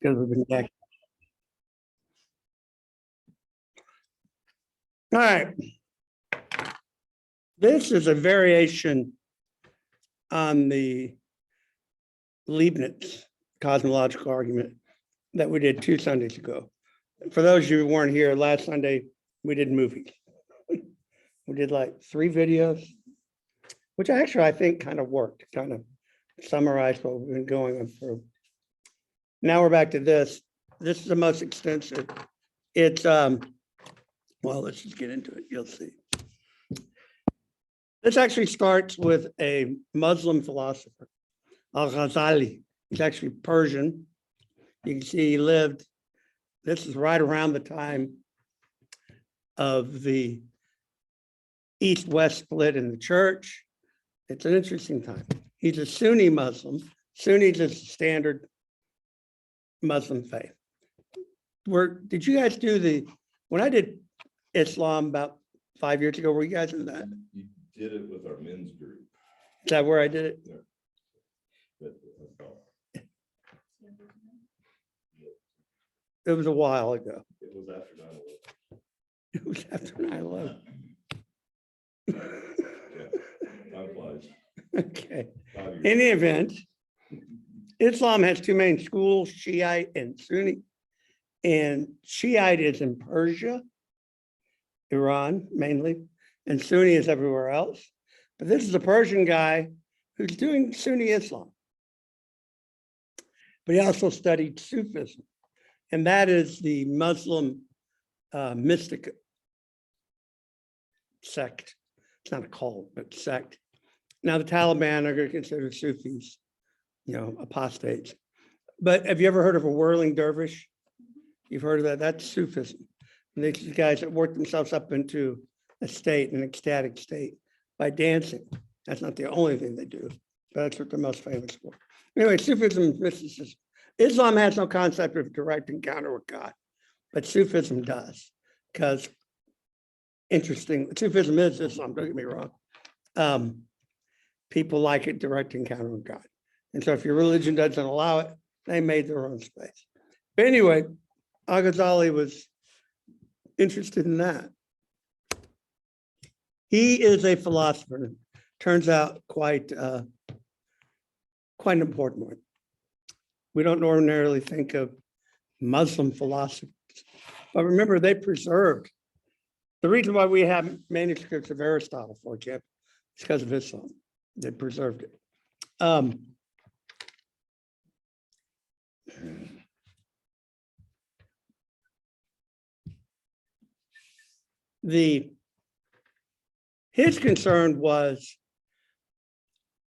because we've been back. All right. This is a variation on the Leibniz cosmological argument that we did 2 Sundays ago. For those of you who weren't here, last Sunday, we did movies. We did like 3 videos, which actually I think kind of worked, kind of summarized what we've been going on through. Now we're back to this. This is the most extensive. It's, well, let's just get into it. You'll see. This actually starts with a Muslim philosopher, Al-Ghazali. He's actually Persian. You can see he lived, this is right around the time of the East-West split in the church. It's an interesting time. He's a Sunni Muslim. Sunnis is the standard Muslim faith. Did you guys do when I did Islam about 5 years ago, were you guys in that? You did it with our men's group. Is that where I did it? Yeah. It was a while ago. It was after 9/11. It was after 9/11. Yeah, time flies. Okay. 5 years. In the event, Islam has 2 main schools, Shiite and Sunni. And Shiite is in Persia, Iran mainly, and Sunni is everywhere else. But this is a Persian guy who's doing Sunni Islam. But he also studied Sufism, and that is the Muslim mystic sect. It's not a cult, but sect. Now the Taliban are going to consider Sufis, apostates. But have you ever heard of a whirling dervish? You've heard of that? That's Sufism. And these guys that work themselves up into a state, an ecstatic state, by dancing. That's not the only thing they do, but that's what they're most famous for. Anyway, Sufism is mysticism. Islam has no concept of direct encounter with God, but Sufism does, because interesting, Sufism is Islam, don't get me wrong. People like it, direct encounter with God. And so if your religion doesn't allow it, they made their own space. But anyway, Al-Ghazali was interested in that. He is a philosopher, turns out quite an important one. We don't ordinarily think of Muslim philosophers, but remember they preserved. The reason why we have manuscripts of Aristotle, for example, is because of Islam. They preserved it. His concern was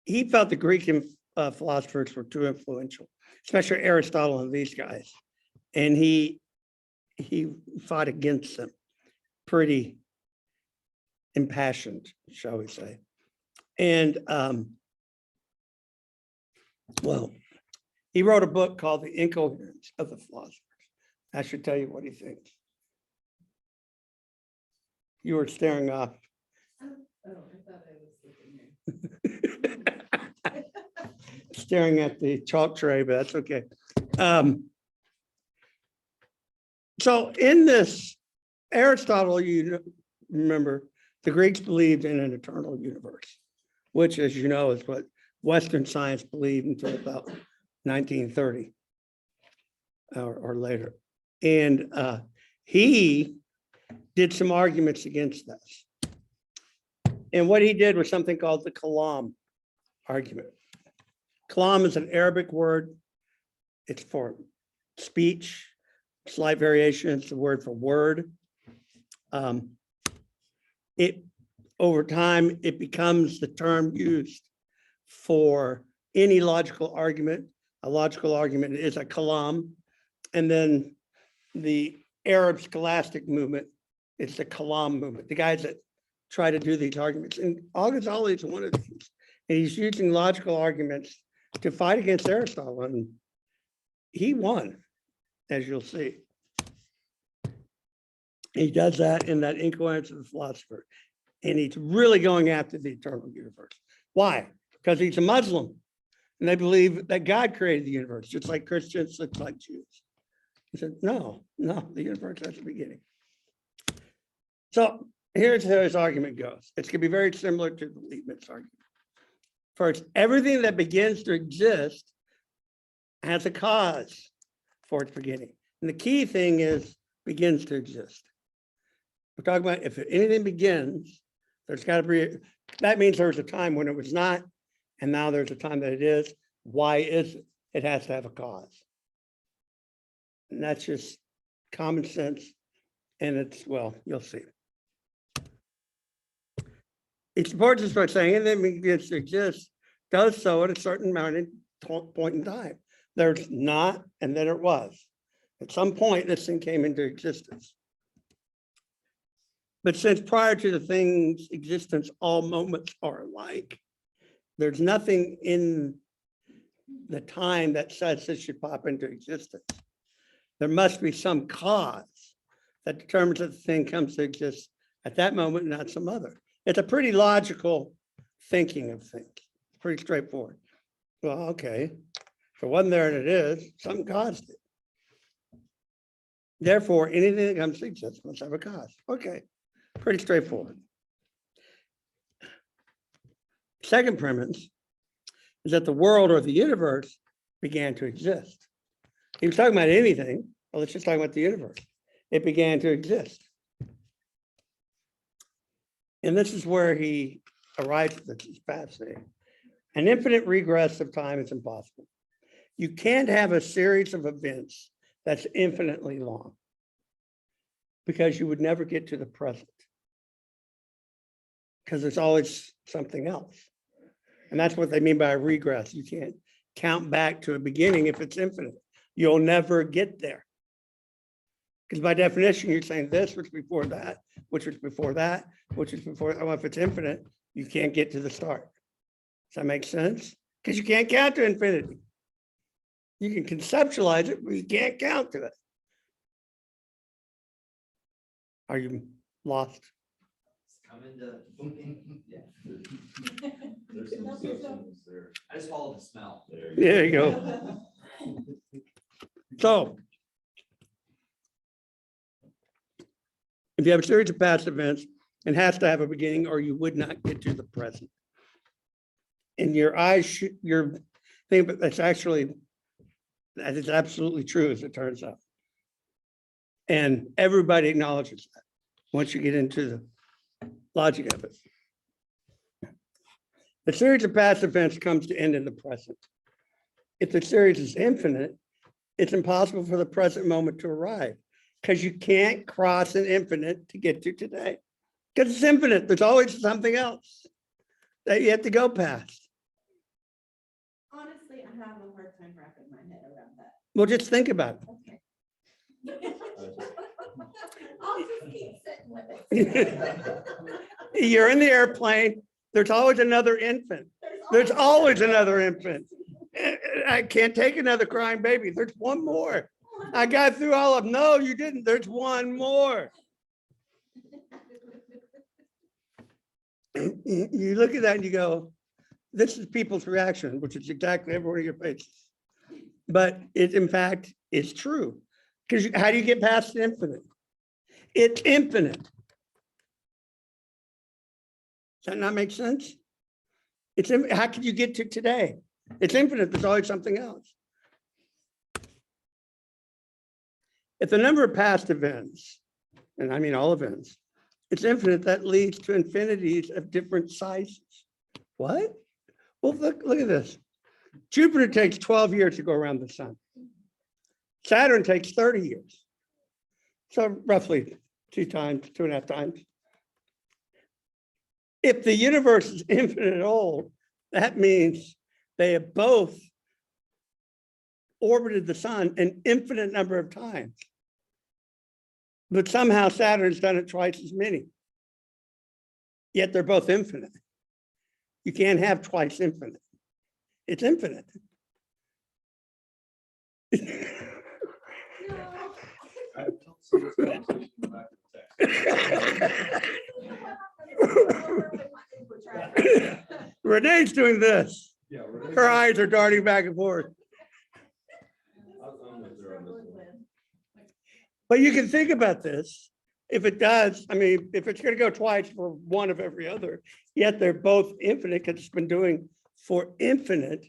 he felt the Greek philosophers were too influential, especially Aristotle and these guys, and he fought against them pretty impassioned, shall we say. And well, he wrote a book called The Incoherence of the Philosophers. I should tell you what he thinks. You were staring off. Oh, I thought I was looking here. Staring at the chalk tray, but that's okay. So in this, Aristotle, you remember, the Greeks believed in an eternal universe, which, as you know, is what Western science believed until about 1930 or later. And he did some arguments against this. And what he did was something called the Kalam argument. Kalam is an Arabic word. It's for speech, slight variation. It's the word for word. Over time, it becomes the term used for any logical argument. A logical argument is a kalam. And then the Arab scholastic movement is the Kalam movement, the guys that try to do these arguments. And Al-Ghazali is one of these. And he's using logical arguments to fight against Aristotle. And he won, as you'll see. He does that in that Incoherence of the Philosopher. And he's really going after the eternal universe. Why? Because he's a Muslim. And they believe that God created the universe, just like Christians, just like Jews. He said, no, the universe has a beginning. So here's how his argument goes. It's going to be very similar to the Leibniz argument. First, everything that begins to exist has a cause for its beginning. And the key thing is begins to exist. We're talking about if anything begins, there's got to be, that means there was a time when it was not, and now there's a time that it is. Why is it? It has to have a cause. And that's just common sense. And it's, well, you'll see. It's important to start saying anything that begins to exist does so at a certain point in time. There's not, and then it was. At some point, this thing came into existence. But since prior to the thing's existence, all moments are alike, there's nothing in the time that says this should pop into existence. There must be some cause that determines that the thing comes to exist at that moment, not some other. It's a pretty logical thinking of things, pretty straightforward. Well, okay, if it wasn't there and it is, something caused it. Therefore, anything that comes to exist must have a cause. Okay, pretty straightforward. Second premise is that the world or the universe began to exist. He was talking about anything, well, let's just talk about the universe. It began to exist. And this is where he arrives at this fascinating. An infinite regress of time is impossible. You can't have a series of events that's infinitely long because you would never get to the present because there's always something else. And that's what they mean by a regress. You can't count back to a beginning if it's infinite. You'll never get there. Because by definition, you're saying this was before that, which was before that, which is before, well, if it's infinite, you can't get to the start. Does that make sense? Because you can't count to infinity. You can conceptualize it, but you can't count to it. Are you lost? Coming to, yeah, There's some substance there. I just follow the smell. There you go. So, if you have a series of past events, it has to have a beginning or you would not get to the present. And your eyes, your thing, but that's actually, that is absolutely true as it turns out. And everybody acknowledges that once you get into the logic of it. The series of past events comes to end in the present. If the series is infinite, it's impossible for the present moment to arrive because you can't cross an infinite to get to today. Because it's infinite, there's always something else that you have to go past. Honestly, I have a hard time wrapping my head around that. Well, just think about Okay. I'll just keep sitting with it. it. You're in the airplane, there's always another infant. There's always another infant. I can't take another crying baby. There's one more. I got through all of them. No, you didn't. There's one more. You look at that and you go, this is people's reaction, which is exactly every one of your faces. But it, in fact, is true. Because how do you get past the infinite? It's infinite. Does that not make sense? It's how can you get to today? It's infinite. There's always something else. If the number of past events, and I mean all events, it's infinite, that leads to infinities of different sizes. What? Well, look at this. Jupiter takes 12 years to go around the sun. Saturn takes 30 years. So roughly 2.5 times. If the universe is infinite old, that means they have both orbited the sun an infinite number of times. But somehow Saturn's done it twice as many. Yet they're both infinite. You can't have twice infinite. It's infinite. Renee's doing this. Yeah, we're Her eyes are darting back and forth. I'm with her on this one. But you can think about this. If it does, I mean, if it's gonna go twice for one of every other, yet they're both infinite, because it's been doing for infinite.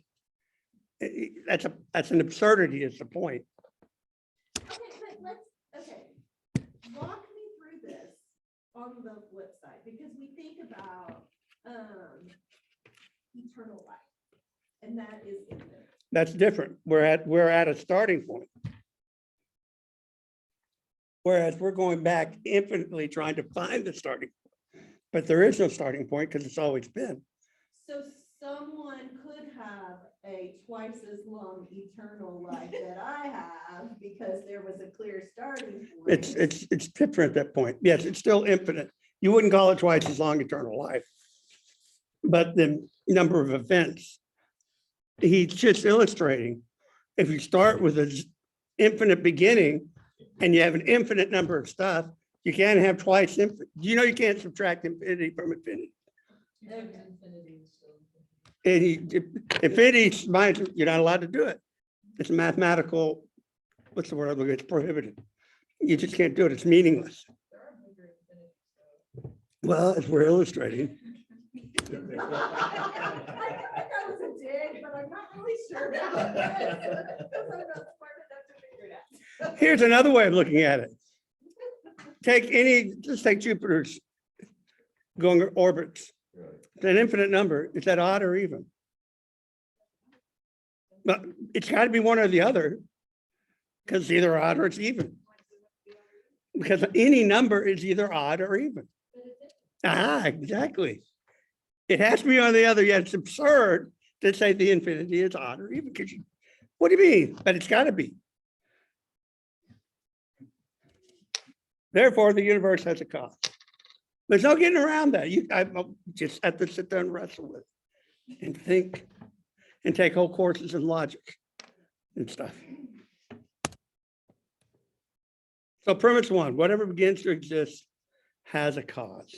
That's an absurdity is the point. Okay, but let's, walk me through this on the flip side, because we think about, eternal life, and that is infinite. That's different. We're at a starting point. Whereas we're going back infinitely trying to find the starting point. But there is no starting point because it's always been. So someone could have a twice as long eternal life that I have because there was a clear starting point. It's different at that point. Yes, it's still infinite. You wouldn't call it twice as long eternal life. But the number of events, he's just illustrating. If you start with an infinite beginning and you have an infinite number of stuff, you can't have twice infinite. You know, you can't subtract infinity from infinity. Infinity, you're not allowed to do it. It's a mathematical, what's the word? It's prohibited. You just can't do it. It's meaningless. Well, as we're illustrating. I think that was a dig, but I'm not really sure about it. Because I'm not smart enough to figure it out. Here's another way of looking at it. Just take Jupiter's going orbits. Right. It's an infinite number. Is that odd or even? But it's got to be one or the other, because it's either odd or it's even. Because any number is either odd or even. Exactly. It has to be on the other, yet it's absurd to say the infinity is odd or even, because what do you mean? But it's got to be. Therefore, the universe has a cause. There's no getting around that. I just have to sit there and wrestle with it and think and take whole courses in logic and stuff. So premise one, whatever begins to exist has a cause.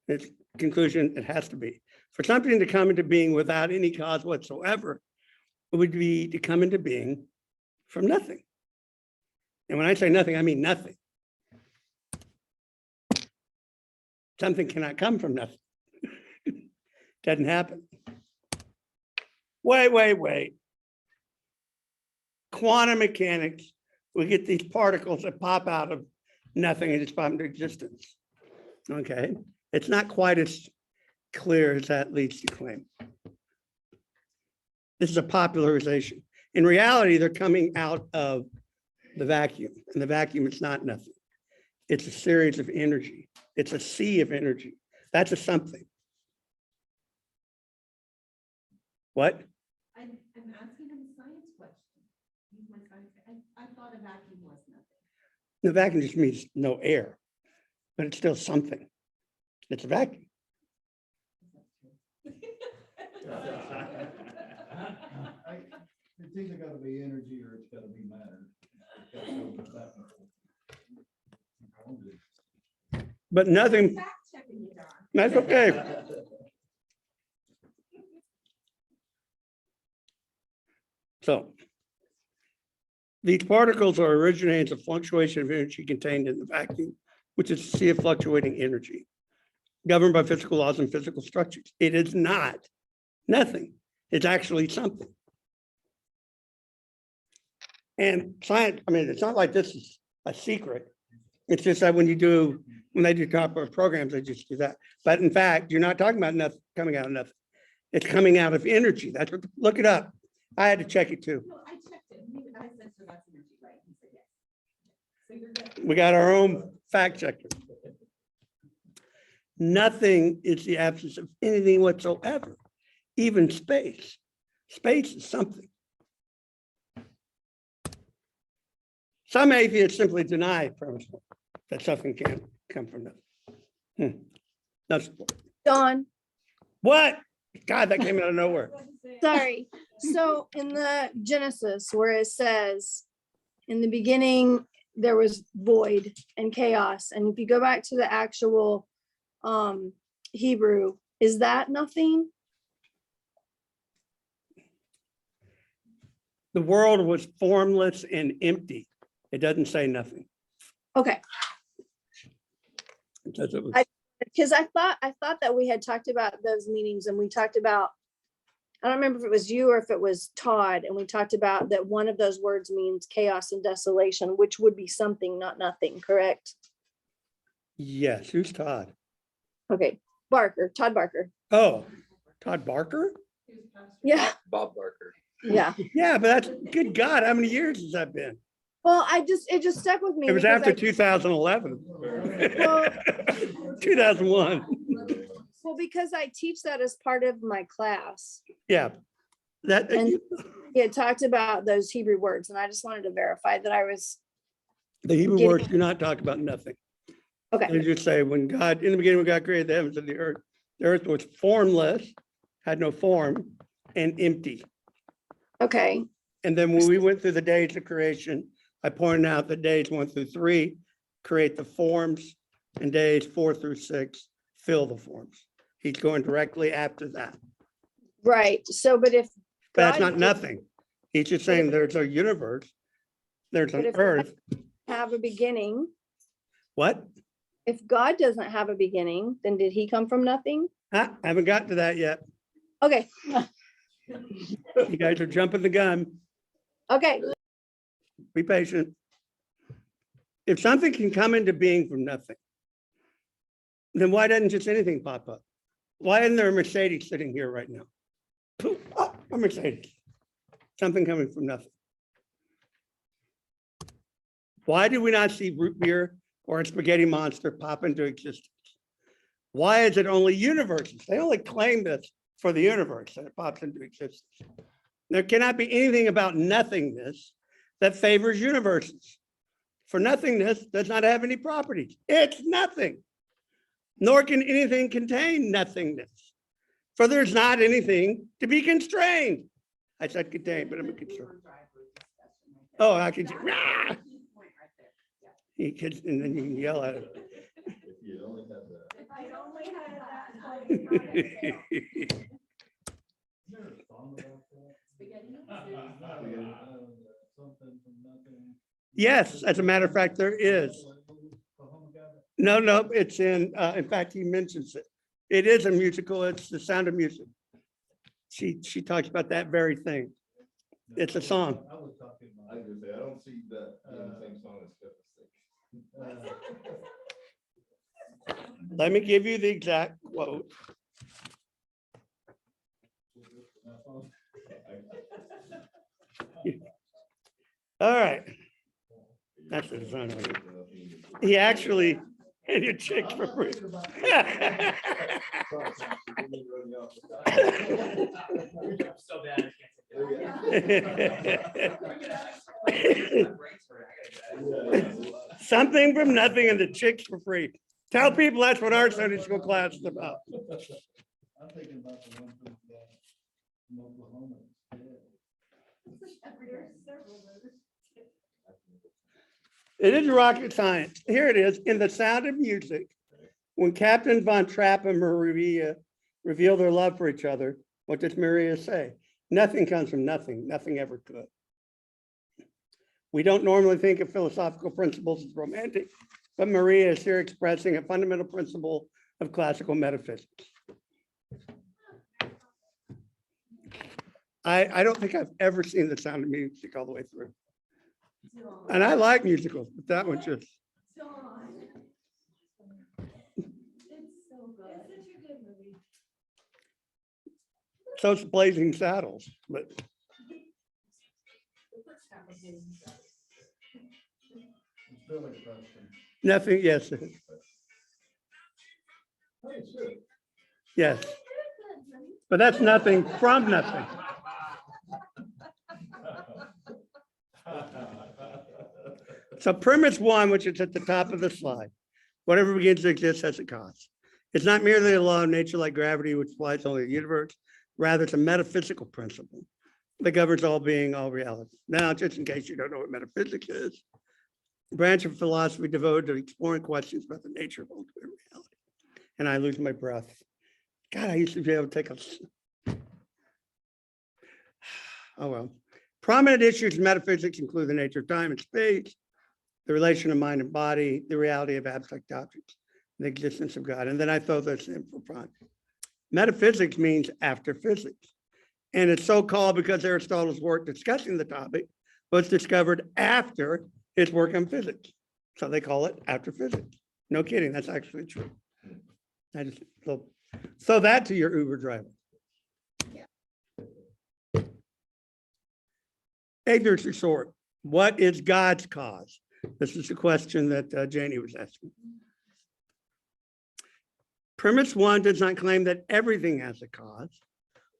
Its conclusion, it has to be. For something to come into being without any cause whatsoever, it would be to come into being from nothing. And when I say nothing, I mean nothing. Something cannot come from nothing. Doesn't happen. Wait. Quantum mechanics, we get these particles that pop out of nothing and just pop into existence. Okay, it's not quite as clear as that leads to claim. This is a popularization. In reality, they're coming out of the vacuum, and the vacuum is not nothing. It's a series of energy. It's a sea of energy. That's a something. What? I'm asking him a science question. He's my science. I thought a vacuum was nothing. The vacuum just means no air, but it's still something. It's a vacuum. It's either gotta be energy or it's gotta be matter. It's gotta go with that. But nothing, Fact checking you, Don. that's okay. So these particles are originating as a fluctuation of energy contained in the vacuum, which is a sea of fluctuating energy, governed by physical laws and physical structures. It is not nothing. It's actually something. And science, I mean, it's not like this is a secret. It's just that when they do copper programs, they just do that. But in fact, you're not talking about nothing coming out of nothing. It's coming out of energy. That's what, look it up. I had to check it too. No, I checked it. I said, so that's energy, right? He said, yes. So you're good. We got our own fact checker. Nothing is the absence of anything whatsoever, even space. Space is something. Some atheists simply deny premise one, that something can't come from nothing. That's Dawn, what? God, that came out of nowhere. sorry. So in the Genesis, where it says, in the beginning, there was void and chaos. And if you go back to the actual Hebrew, is that nothing? The world was formless and empty. It doesn't say nothing. Okay, It says it was, because I thought that we had talked about those meetings and we talked about, I don't remember if it was you or if it was Todd, and we talked about that one of those words means chaos and desolation, which would be something, not nothing, correct? yes, who's Todd? Okay, Todd Barker. Oh, Todd Barker? Yeah, Bob Barker. yeah. Yeah, but that's, good God, how many years has that been? Well, it just stuck with me. It was because after I- 2011. Well- 2001. Well, because I teach that as part of my class. Yeah. That, And it talked about those Hebrew words, and I just wanted to verify that I was, the Hebrew getting- words do not talk about nothing. okay, They just say, when God, in the beginning, when God created the heavens and the earth was formless, had no form, and empty. okay, And then when we went through the days of creation, I pointed out that days 1 through 3 create the forms, and days 4 through 6 fill the forms. He's going directly after that. right. So, but if. But that's God not did nothing. He's just saying there's a universe, there's But an if God- earth. Have a beginning, What? if God doesn't have a beginning, then did he come from nothing? I haven't gotten to that yet. Okay, You guys are jumping the gun. okay, Be patient. If something can come into being from nothing, then why doesn't just anything pop up? Why isn't there a Mercedes sitting here right now? Poof, oh, a Mercedes. Something coming from nothing. Why do we not see root beer or a spaghetti monster pop into existence? Why is it only universes? They only claim this for the universe that it pops into existence. There cannot be anything about nothingness that favors universes. For nothingness does not have any properties. It's nothing. Nor can anything contain nothingness. For there's not anything to be constrained. I said contained, but I'm a constrained. Oh, I could, ah! You could, and then you can yell at it. If you only had that. If I only had that. Is there a song about that? Something from nothing. Yes, as a matter of fact, there is. No, it's in fact, he mentions it. It is a musical, it's The Sound of Music. She talks about that very thing. It's a song. I was talking about. I was gonna say, I don't see that in the same song as Step. Let me give you the exact quote. All right. That's the design of it. He actually, and your chicks for free. So bad. Something from nothing and the chicks for free. Tell people that's what our Sunday school class is about. I'm thinking about the one from Oklahoma. It is rocket science. Here it is. In The Sound of Music, when Captain Von Trapp and Maria reveal their love for each other, what does Maria say? Nothing comes from nothing. Nothing ever could. We don't normally think of philosophical principles as romantic, but Maria is here expressing a fundamental principle of classical metaphysics. I don't think I've ever seen The Sound of Music all the way through. And I like musicals, but that one just, Dawn. It's so good. It's such a good movie. so it's Blazing Saddles, but Billy Preston. nothing, yes, yes. But that's nothing from nothing. So premise one, which is at the top of the slide, whatever begins to exist has a cause. It's not merely a law of nature like gravity, which applies only to the universe. Rather, it's a metaphysical principle that governs all being, all reality. Now, just in case you don't know what metaphysics is, a branch of philosophy devoted to exploring questions about the nature of ultimate reality. And I lose my breath. God, I used to be able to take a, oh well. Prominent issues in metaphysics include the nature of time and space, the relation of mind and body, the reality of abstract objects, the existence of God. And then I throw this in for fun. Metaphysics means after physics. And it's so called because Aristotle's work discussing the topic was discovered after his work on physics. So they call it after physics. No kidding, that's actually true. I just throw that to your Uber driver. Ignorance is short. What is God's cause? This is the question that Janie was asking. Premise 1 does not claim that everything has a cause,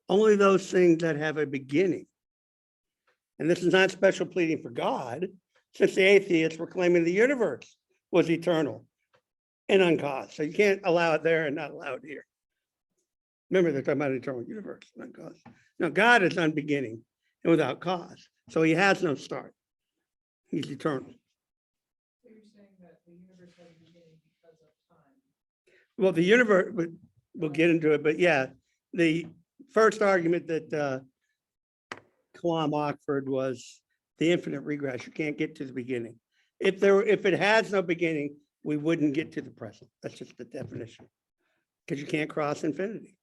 only those things that have a beginning. And this is not special pleading for God, since the atheists were claiming the universe was eternal and uncaused. So you can't allow it there and not allow it here. Remember, they're talking about an eternal universe, uncaused. Now, God is unbeginning and without cause. So he has no start. He's eternal. So you're saying that the universe had a beginning because of time? Well, the universe, we'll get into it, but yeah, the first argument that Kalam offered was the infinite regress. You can't get to the beginning. If it has no beginning, we wouldn't get to the present. That's just the definition, because you can't cross infinity.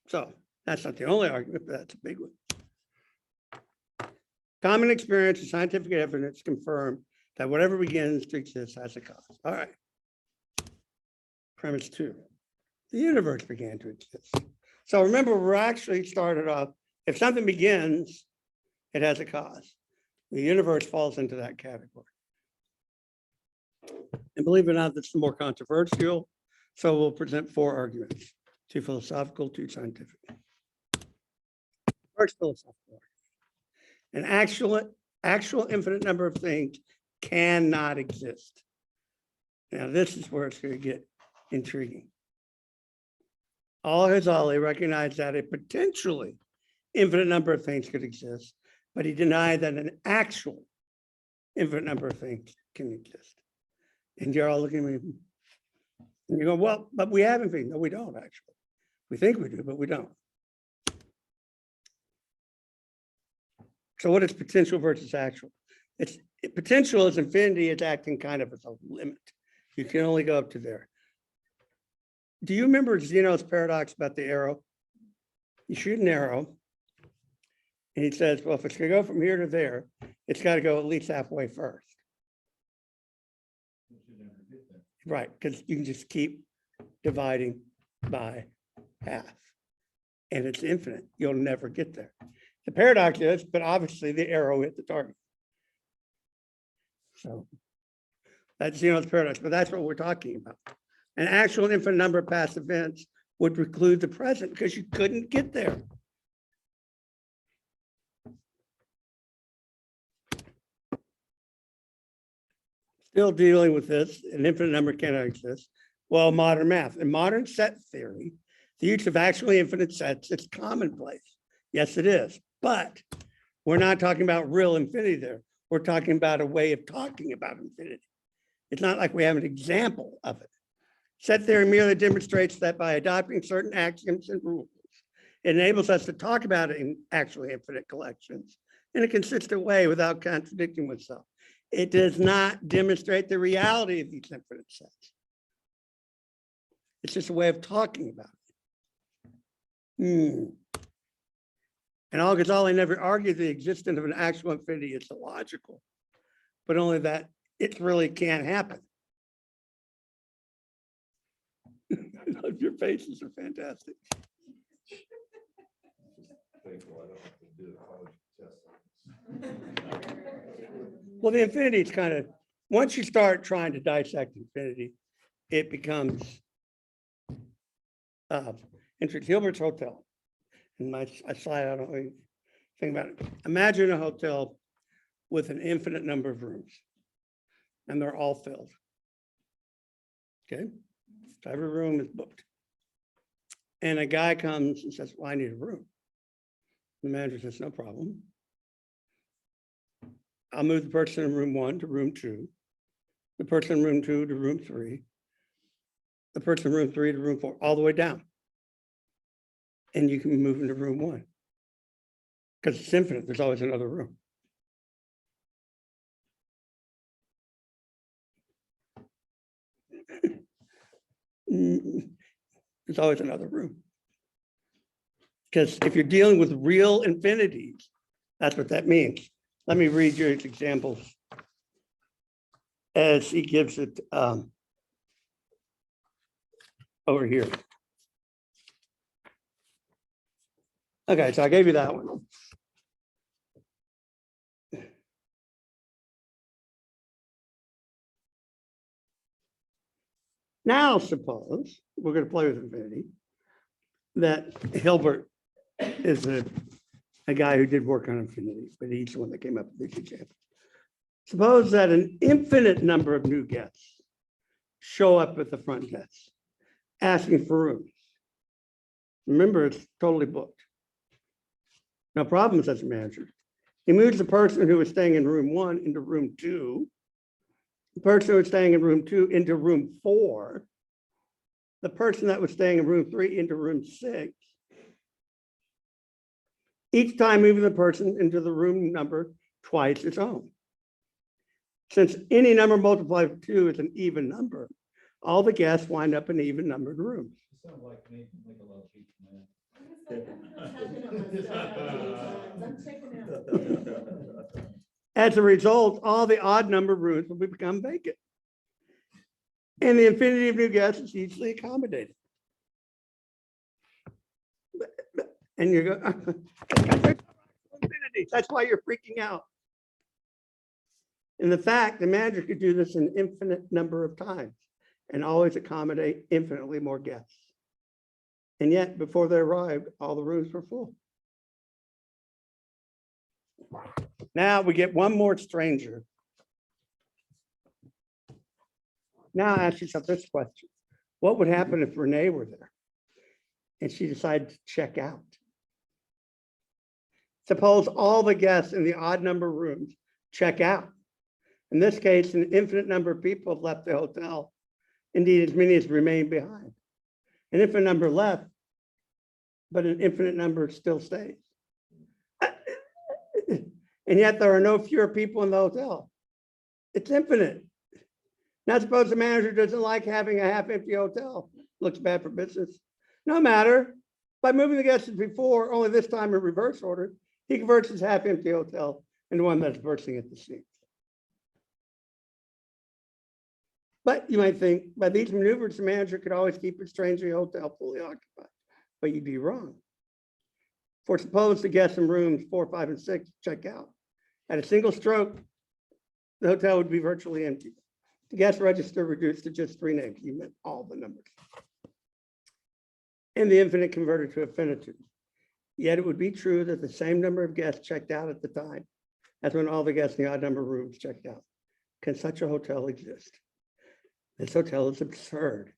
So that's not the only argument, but that's a big one. Common experience and scientific evidence confirm that whatever begins to exist has a cause. All right. Premise 2, the universe began to exist. So remember, we're actually started off, if something begins, it has a cause. The universe falls into that category. And believe it or not, this is more controversial. So we'll present 4 arguments, 2 philosophical, 2 scientific. First philosophical argument. An actual infinite number of things cannot exist. Now, this is where it's going to get intriguing. Al-Ghazali recognized that a potentially infinite number of things could exist, but he denied that an actual infinite number of things can exist. And you're all looking at me, and you go, well, but we have infinite. No, we don't actually. We think we do, but we don't. So what is potential versus actual? Potential is infinity. It's acting kind of as a limit. You can only go up to there. Do you remember Zeno's paradox about the arrow? You shoot an arrow, and he says, well, if it's going to go from here to there, it's got to go at least halfway first. Right, because you can just keep dividing by half. And it's infinite. You'll never get there. The paradox is, but obviously the arrow hit the target. So that's Zeno's paradox, but that's what we're talking about. An actual infinite number of past events would preclude the present because you couldn't get there. Still dealing with this, an infinite number cannot exist. Well, modern math. In modern set theory, the use of actually infinite sets is commonplace. Yes, it is. But we're not talking about real infinity there. We're talking about a way of talking about infinity. It's not like we have an example of it. Set theory merely demonstrates that by adopting certain axioms and rules, it enables us to talk about it in actually infinite collections in a consistent way without contradicting oneself. It does not demonstrate the reality of these infinite sets. It's just a way of talking about it. And Al-Ghazali never argued the existence of an actual infinity is illogical, but only that it really can't happen. Your faces are fantastic. Well, the infinity is kind of, once you start trying to dissect infinity, it becomes interesting. Hilbert's Hotel. In my slide, I don't really think about it. Imagine a hotel with an infinite number of rooms, and they're all filled. Okay, so every room is booked. And a guy comes and says, well, I need a room. The manager says, no problem. I'll move the person in room 1 to room 2, the person in room 2 to room 3, the person in room 3 to room 4, all the way down. And you can move into room 1. Because it's infinite, there's always another room. There's always another room. Because if you're dealing with real infinities, that's what that means. Let me read you his examples as he gives it over here. Okay, so I gave you that one. Now suppose, we're going to play with infinity, that Hilbert is a guy who did work on infinity, but he's the one that came up with this example. Suppose that an infinite number of new guests show up at the front desk, asking for rooms. Remember, it's totally booked. No problem, says the manager. He moves the person who was staying in room 1 into room 2, the person who was staying in room 2 into room 4, the person that was staying in room 3 into room 6. Each time moving the person into the room number twice its own. Since any number multiplied by 2 is an even number, all the guests wind up in even numbered rooms. Sounds like me, make a love sheet, man. I'm checking out. As a result, all the odd number rooms will become vacant. And the infinity of new guests is easily accommodated. And you go, that's why you're freaking out. In the fact, the manager could do this an infinite number of times and always accommodate infinitely more guests. And yet, before they arrived, all the rooms were full. Now we get one more stranger. Now ask yourself this question. What would happen if Renee were there and she decided to check out? Suppose all the guests in the odd number rooms check out. In this case, an infinite number of people have left the hotel. Indeed, as many as remain behind. An infinite number left, but an infinite number still stays. And yet there are no fewer people in the hotel. It's infinite. Now suppose the manager doesn't like having a half-empty hotel. Looks bad for business. No matter. By moving the guests before, only this time in reverse order, he converts his half-empty hotel into one that's bursting at the seams. But you might think, by these maneuvers, the manager could always keep his stranger hotel fully occupied. But you'd be wrong. For suppose the guests in rooms 4, 5, and 6 check out. At a single stroke, the hotel would be virtually empty. The guest register reduced to just 3 names. You meant all the numbers. And the infinite converted to infinitude. Yet it would be true that the same number of guests checked out at the time as when all the guests in the odd number rooms checked out. Can such a hotel exist? This hotel is absurd.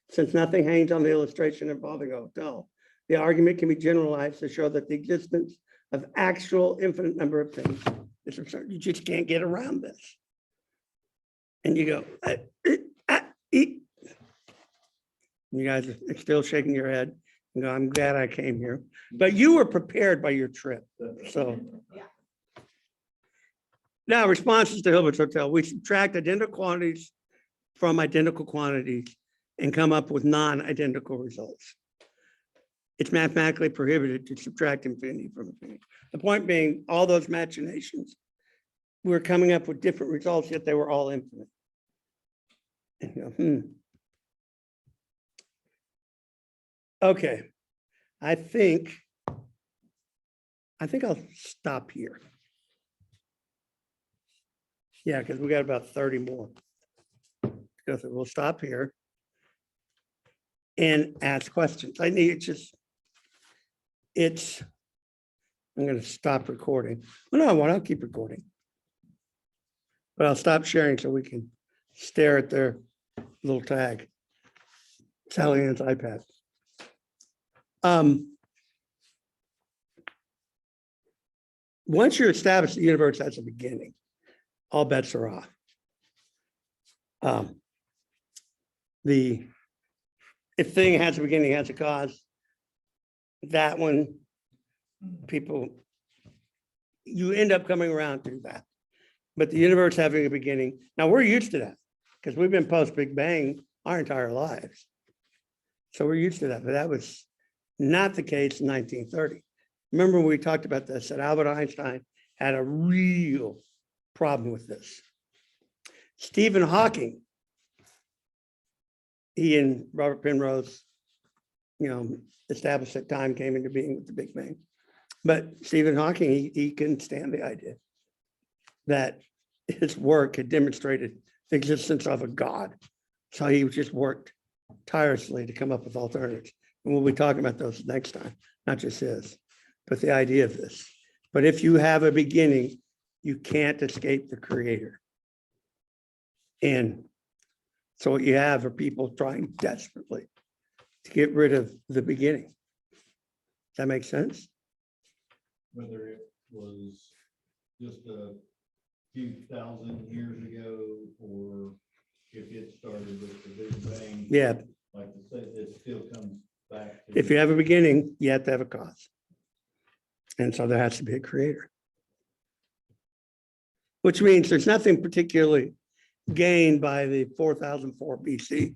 Since nothing hangs on the illustration involving a hotel, the argument can be generalized to show that the existence of actual infinite number of things is absurd. You just can't get around this. And you go, you guys are still shaking your head. You know, I'm glad I came here, but you were prepared by your trip. So Yeah. now responses to Hilbert's Hotel. We subtract identical quantities from identical quantities and come up with non-identical results. It's mathematically prohibited to subtract infinity from infinity. The point being, all those machinations, we're coming up with different results, yet they were all infinite. And you go, Okay, I think I'll stop here. Yeah, because we got about 30 more. So we'll stop here and ask questions. I need I'm going to stop recording. Well, no, I won't. I'll keep recording. But I'll stop sharing so we can stare at their little tag. Sally Ann's iPad. Once you establish the universe as a beginning, all bets are off. If thing has a beginning, has a cause, that one, people you end up coming around to that. But the universe having a beginning, now we're used to that because we've been post Big Bang our entire lives. So we're used to that, but that was not the case in 1930. Remember when we talked about this, that Albert Einstein had a real problem with this. Stephen Hawking, he and Robert Penrose, established that time came into being with the Big Bang. But Stephen Hawking, he couldn't stand the idea that his work had demonstrated the existence of a God. So he just worked tirelessly to come up with alternatives. And we'll be talking about those next time, not just his, but the idea of this. But if you have a beginning, you can't escape the creator. And so what you have are people trying desperately to get rid of the beginning. Does that make sense? Whether it was just a few thousand years ago, or if it started with the Big Bang. Yeah, Like I said, it still comes back. to- if you have a beginning, you have to have a cause. And so there has to be a creator. Which means there's nothing particularly gained by the 4004 BC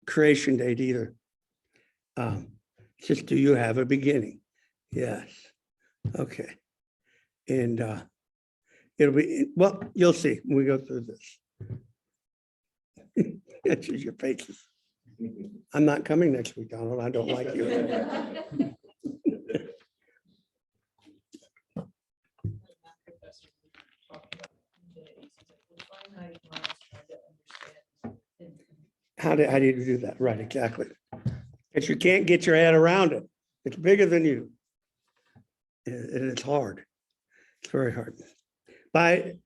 creation date either. It's just, do you have a beginning? Yes. Okay. And it'll be, well, you'll see when we go through this. That's your faces. I'm not coming next week, Donald. I don't like you. How do you do that? Right, exactly. Because you can't get your head around it. It's bigger than you. And it's hard. It's very hard. But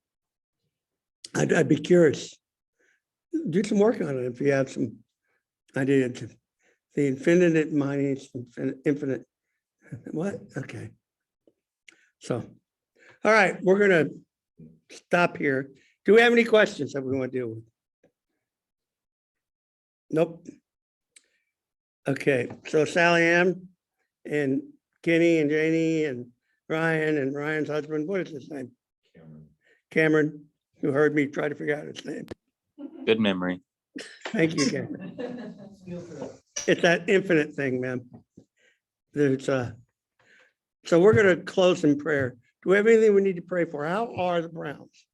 I'd be curious. Do some work on it if you have some ideas. The infinite minus infinite. What? Okay. So, all right, we're going to stop here. Do we have any questions that we want to deal with? Nope. Okay, so Sally Ann and Kenny and Janie and Ryan's husband, what is his name? Cameron, who heard me try to figure out his name. Good memory. Thank you, Cameron. It's that infinite thing, man. There's so we're going to close in prayer. Do we have anything we need to pray for? How are the Browns?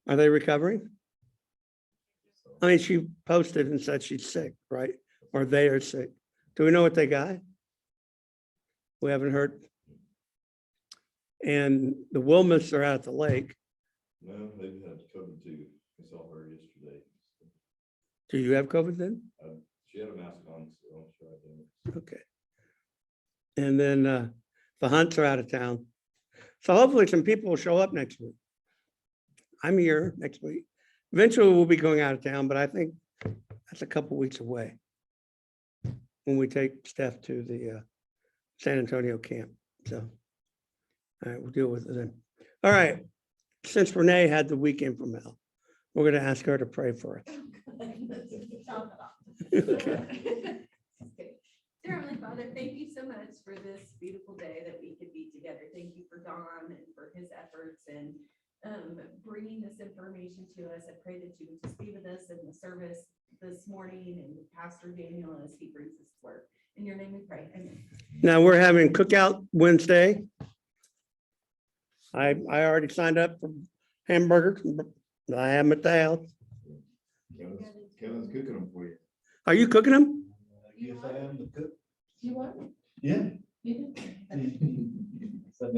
Are they recovering? I mean, she posted and said she's sick, right? Or they are sick. Do we know what they got? We haven't heard. And the Wilmots are out at the lake. No, they've had COVID too. I saw her yesterday. Do you have COVID then? She had a mask on, so I'm sure I didn't. Okay. And then the Hunts are out of town. So hopefully some people will show up next week. I'm here next week. Eventually we'll be going out of town, but I think that's a couple weeks away when we take Steph to the San Antonio camp. So, all right, we'll deal with it then. All right. Since Renee had the weekend from hell, we're going to ask her to pray for us. Okay. Dear Heavenly Father, thank you so much for this beautiful day that we could be together. Thank you for Don and for his efforts and bringing this information to us. I pray that you would just be with us in the service this morning and with Pastor Daniel as he brings us to work. In your name we pray. Amen. Now we're having cookout Wednesday. I already signed up for hamburgers. I have them at the house. Kevin's cooking them for you. Are you cooking them? I guess I am the cook. You what? Yeah. You did?